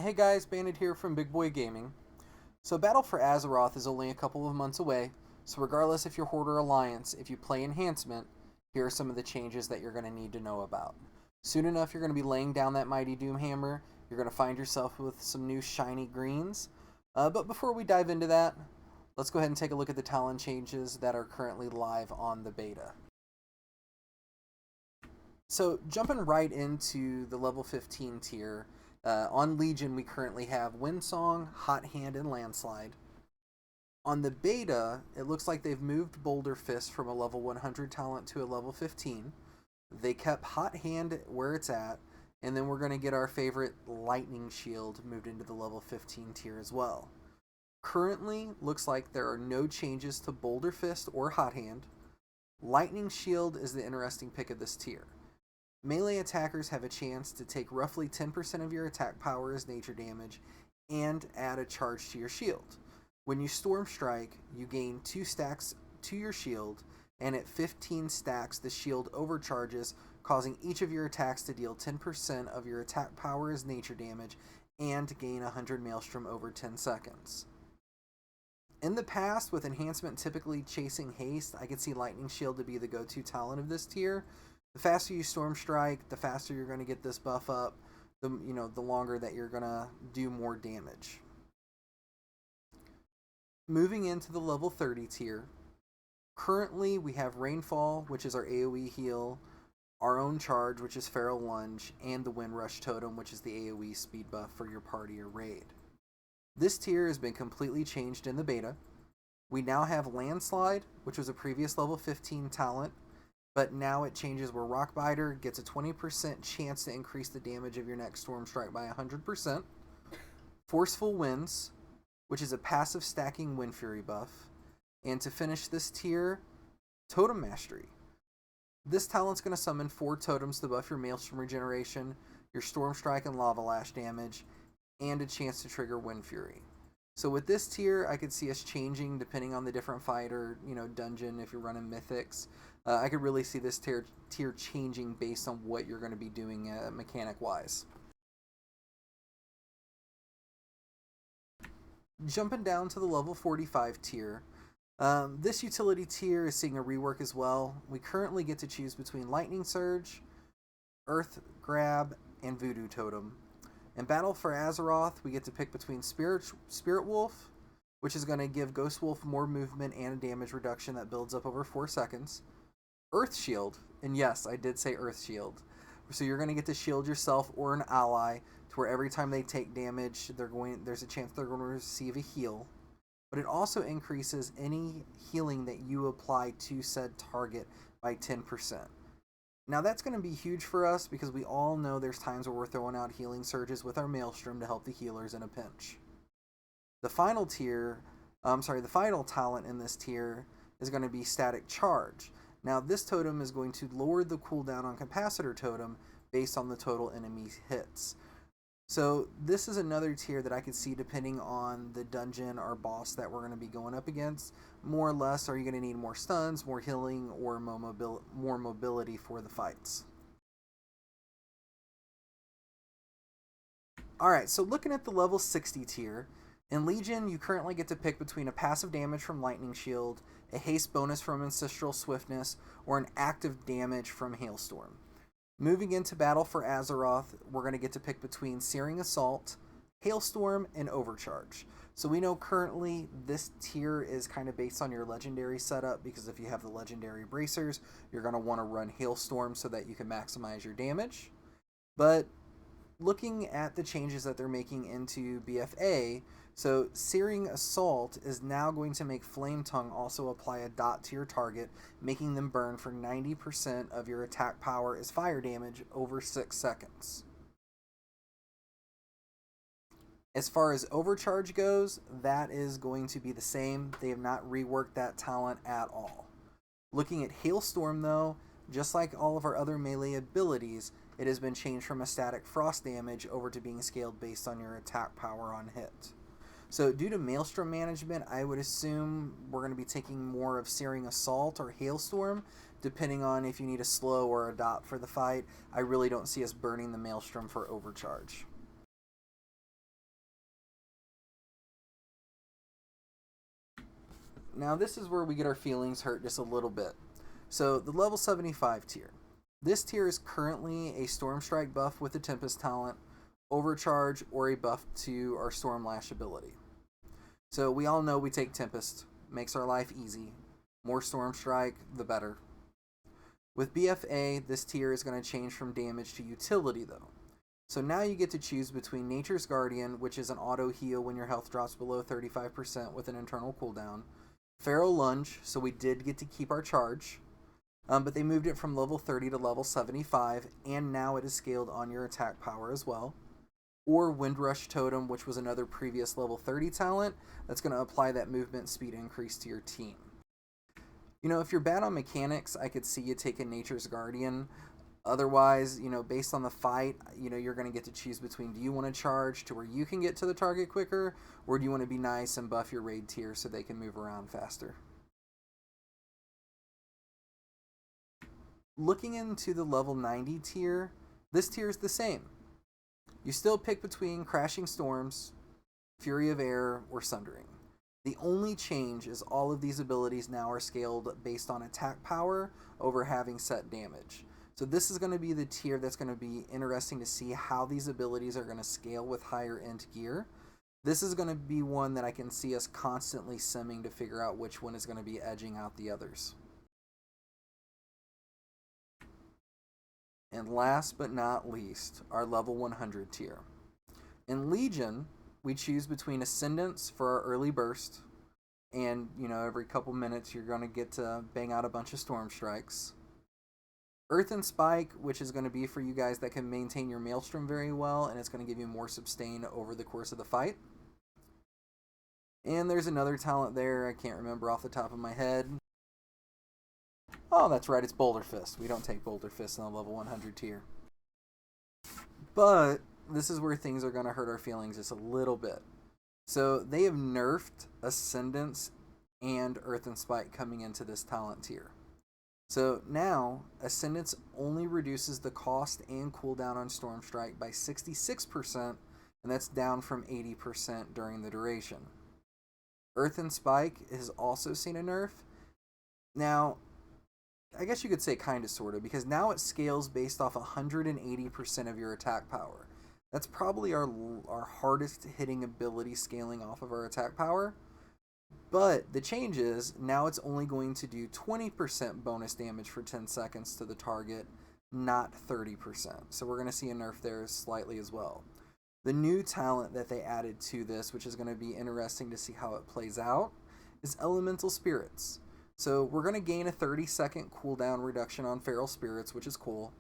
Hey guys, Bandit here from Big Boy Gaming. So Battle for Azeroth is only a couple of months away, so regardless if you're Horde or Alliance, if you play Enhancement, here are some of the changes that you're going to need to know about. Soon enough, you're going to be laying down that mighty Doomhammer, you're going to find yourself with some new shiny greens. But before we dive into that, let's go ahead and take a look at the talent changes that are currently live on the beta. So jumping right into the level 15 tier, on Legion we currently have Windsong, Hot Hand, and Landslide. On the beta, it looks like they've moved Boulder Fist from a level 100 talent to a level 15. They kept Hot Hand where it's at, and then we're going to get our favorite Lightning Shield moved into the level 15 tier as well. Currently, looks like there are no changes to Boulder Fist or Hot Hand. Lightning Shield is the interesting pick of this tier. Melee attackers have a chance to take roughly 10% of your attack power as nature damage and add a charge to your shield. When you Storm Strike, you gain 2 stacks to your shield, and at 15 stacks, the shield overcharges, causing each of your attacks to deal 10% of your attack power as nature damage and gain 100 Maelstrom over 10 seconds. In the past, with Enhancement typically chasing haste, I could see Lightning Shield to be the go-to talent of this tier. The faster you Storm Strike, the faster you're going to get this buff up, the longer that you're going to do more damage. Moving into the level 30 tier, currently we have Rainfall, which is our AoE heal, our own charge, which is Feral Lunge, and the Wind Rush Totem, which is the AoE speed buff for your party or raid. This tier has been completely changed in the beta. We now have Landslide, which was a previous level 15 talent, but now it changes where Rockbiter gets a 20% chance to increase the damage of your next Storm Strike by 100%. Forceful Winds, which is a passive stacking Wind Fury buff. And to finish this tier, Totem Mastery. This talent's going to summon 4 totems to buff your Maelstrom regeneration, your Storm Strike and Lava Lash damage, and a chance to trigger Wind Fury. So with this tier, I could see us changing depending on the different fight or, dungeon if you're running Mythics. I could really see this tier changing based on what you're going to be doing mechanic-wise. Jumping down to the level 45 tier, this utility tier is seeing a rework as well. We currently get to choose between Lightning Surge, Earth Grab, and Voodoo Totem. In Battle for Azeroth, we get to pick between Spirit Wolf, which is going to give Ghost Wolf more movement and a damage reduction that builds up over 4 seconds. Earth Shield, and yes, I did say Earth Shield. So you're going to get to shield yourself or an ally to where every time they take damage, there's a chance they're going to receive a heal. But it also increases any healing that you apply to said target by 10%. Now that's going to be huge for us because we all know there's times where we're throwing out healing surges with our Maelstrom to help the healers in a pinch. The final talent in this tier is going to be Static Charge. Now this totem is going to lower the cooldown on Capacitor Totem based on the total enemy hits. So this is another tier that I could see depending on the dungeon or boss that we're going to be going up against. More or less, are you going to need more stuns, more healing, or more mobility for the fights? Alright, so looking at the level 60 tier, in Legion you currently get to pick between a passive damage from Lightning Shield, a haste bonus from Ancestral Swiftness, or an active damage from Hailstorm. Moving into Battle for Azeroth, we're going to get to pick between Searing Assault, Hailstorm, and Overcharge. So we know currently this tier is kind of based on your legendary setup, because if you have the legendary bracers, you're going to want to run Hailstorm so that you can maximize your damage. But looking at the changes that they're making into BFA, so Searing Assault is now going to make Flame Tongue also apply a dot to your target, making them burn for 90% of your attack power as fire damage over 6 seconds. As far as Overcharge goes, that is going to be the same. They have not reworked that talent at all. Looking at Hailstorm though, just like all of our other melee abilities, it has been changed from a static frost damage over to being scaled based on your attack power on hit. So due to Maelstrom management, I would assume we're going to be taking more of Searing Assault or Hailstorm, depending on if you need a slow or a dot for the fight. I really don't see us burning the Maelstrom for Overcharge. Now this is where we get our feelings hurt just a little bit. So the level 75 tier. This tier is currently a Storm Strike buff with a Tempest talent, Overcharge, or a buff to our Storm Lash ability. So we all know we take Tempest, makes our life easy. More Storm Strike, the better. With BFA, this tier is going to change from damage to utility though. So now you get to choose between Nature's Guardian, which is an auto heal when your health drops below 35% with an internal cooldown. Feral Lunge, so we did get to keep our charge. But they moved it from level 30 to level 75, and now it is scaled on your attack power as well. Or Windrush Totem, which was another previous level 30 talent, that's going to apply that movement speed increase to your team. You know, if you're bad on mechanics, I could see you taking Nature's Guardian. Otherwise, you know, based on the fight, you know, you're going to get to choose between, do you want to charge to where you can get to the target quicker, or do you want to be nice and buff your raid tier so they can move around faster? Looking into the level 90 tier, this tier is the same. You still pick between Crashing Storms, Fury of Air, or Sundering. The only change is all of these abilities now are scaled based on attack power over having set damage. So this is going to be the tier that's going to be interesting to see how these abilities are going to scale with higher end gear. This is going to be one that I can see us constantly simming to figure out which one is going to be edging out the others. And last but not least, our level 100 tier. In Legion, we choose between Ascendance for our early burst, and, you know, every couple minutes you're going to get to bang out a bunch of Storm Strikes. Earth and Spike, which is going to be for you guys that can maintain your Maelstrom very well, and it's going to give you more sustain over the course of the fight. And there's another talent there, I can't remember off the top of my head. Oh, that's right, it's Boulder Fist. We don't take Boulder Fist on the level 100 tier. But this is where things are going to hurt our feelings just a little bit. So they have nerfed Ascendance and Earth and Spike coming into this talent tier. So now, Ascendance only reduces the cost and cooldown on Storm Strike by 66%, and that's down from 80% during the duration. Earth and Spike has also seen a nerf. Now, I guess you could say kind of, sort of, because now it scales based off 180% of your attack power. That's probably our hardest hitting ability scaling off of our attack power. But the change is, now it's only going to do 20% bonus damage for 10 seconds to the target, not 30%. So we're going to see a nerf there slightly as well. The new talent that they added to this, which is going to be interesting to see how it plays out, is Elemental Spirits. So we're going to gain a 30-second cooldown reduction on Feral Spirits, which is cool.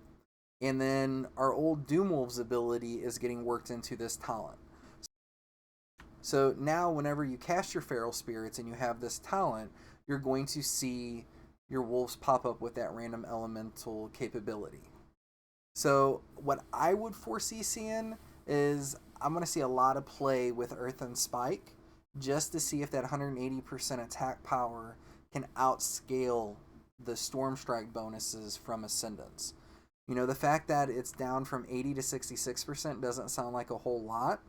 And then our old Doomwolves ability is getting worked into this talent. So now whenever you cast your Feral Spirits and you have this talent, you're going to see your wolves pop up with that random elemental capability. So what I would foresee seeing is I'm going to see a lot of play with Earth and Spike just to see if that 180% attack power can outscale the Storm Strike bonuses from Ascendance. You know, the fact that it's down from 80 to 66% doesn't sound like a whole lot,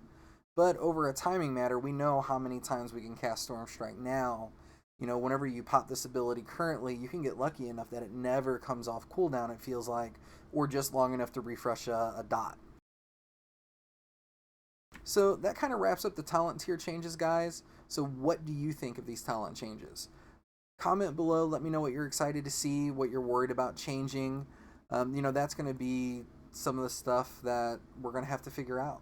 but over a timing matter, we know how many times we can cast Storm Strike now. You know, whenever you pop this ability currently, you can get lucky enough that it never comes off cooldown, it feels like, or just long enough to refresh a dot. So that kind of wraps up the talent tier changes, guys. So what do you think of these talent changes? Comment below, let me know what you're excited to see, what you're worried about changing. You know, that's going to be some of the stuff that we're going to have to figure out.